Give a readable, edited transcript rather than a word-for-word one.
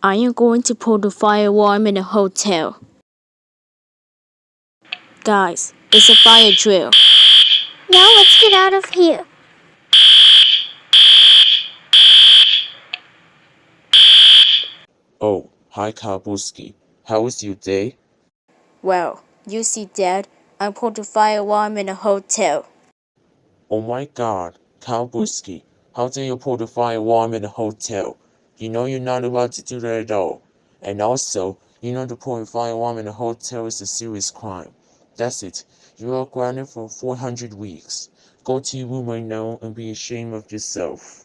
Are you going to pull the fire alarm in the hotel? Guys, it's a fire drill. Now let's get out of here. Oh, hi Kyle Broflovski. How was your day? Well, you see, Dad, I pulled the fire alarm in the hotel. Oh my god, Kyle Broflovski, how dare you pull the fire alarm in a hotel? You know you're not allowed to do that at all. And also, you know the pulling fire alarm in a hotel is a serious crime. That's it. You are grounded for 400 weeks. Go to your room right now and be ashamed of yourself.